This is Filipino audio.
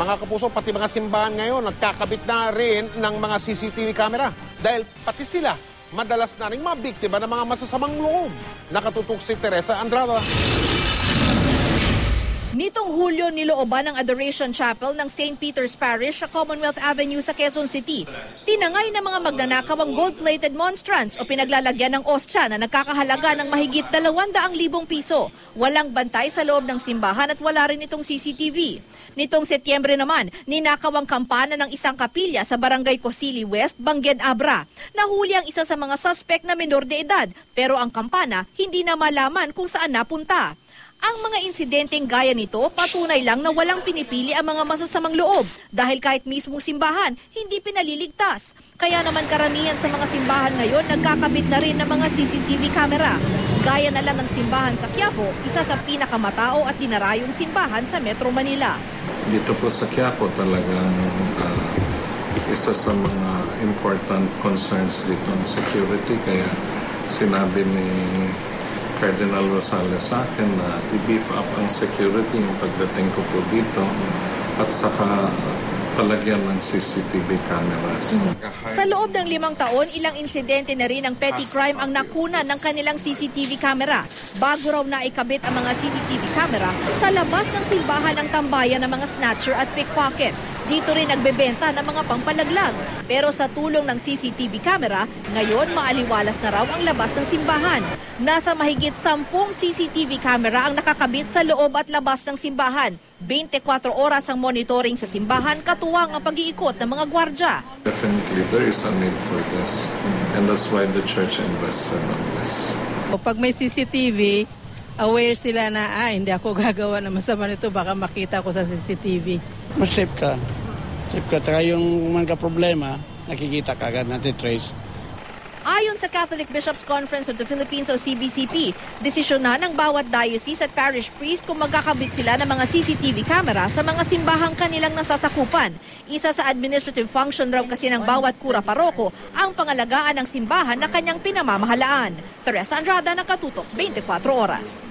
Mga kapuso, pati mga simbahan ngayon nagkakabit na rin ng mga CCTV camera dahil pati sila madalas na rin mabiktima ng mga masasamang loob. Nakatutok si Teresa Andrada. Nitong Hulyo, nilooban ng Adoration Chapel ng St. Peter's Parish sa Commonwealth Avenue sa Quezon City. Tinangay ng mga magnanakaw ang gold-plated monstrance o pinaglalagyan ng ostya na nagkakahalaga ng mahigit 200,000 piso. Walang bantay sa loob ng simbahan at wala rin itong CCTV. Nitong Setyembre naman, ninakaw ang kampana ng isang kapilya sa Barangay Cosili West, Bangued, Abra. Nahuli ang isa sa mga suspect na menor de edad, pero ang kampana hindi na malaman kung saan napunta. Ang mga insidenteng gaya nito, patunay lang na walang pinipili ang mga masasamang loob dahil kahit mismong simbahan, hindi pinaliligtas. Kaya naman karamihan sa mga simbahan ngayon nagkakabit na rin ng mga CCTV camera. Gaya na lang ng simbahan sa Quiapo, isa sa pinakamatao at dinarayong simbahan sa Metro Manila. Dito po sa Quiapo talagang isa sa mga important concerns dito ang security. Kaya sinabi ni Cardinal Rosales sa akin na i-beef up ang security yung pagdating ko po dito at saka palagyan ng CCTV cameras. Sa loob ng 5 taon, ilang insidente na rin ng petty crime ang nakunan ng kanilang CCTV camera. Bago raw naikabit ang mga CCTV camera, sa labas ng simbahan ang tambayan ng mga snatcher at pickpocket. Dito rin nagbebenta ng mga pampalaglag. Pero sa tulong ng CCTV camera, ngayon maaliwalas na raw ang labas ng simbahan. Nasa mahigit 10 CCTV camera ang nakakabit sa loob at labas ng simbahan. 24 oras ang monitoring sa simbahan, katuwang ang pag-iikot ng mga gwardya. Definitely there is a need for this and that's why the church invested on this. Pag may CCTV, aware sila na hindi ako gagawa ng masama nito, baka makita ko sa CCTV. Mas safe ka. Safe ka. Tsaka yung mga problema, nakikita ka agad natin trace. Ayon sa Catholic Bishops' Conference of the Philippines o CBCP, desisyon na ng bawat diocese at parish priest kung magkakabit sila ng mga CCTV camera sa mga simbahang kanilang nasasakupan. Isa sa administrative function raw kasi ng bawat kura paroko ang pangalagaan ng simbahan na kanyang pinamamahalaan. Teresa Andrada, Nakatutok, 24 Oras.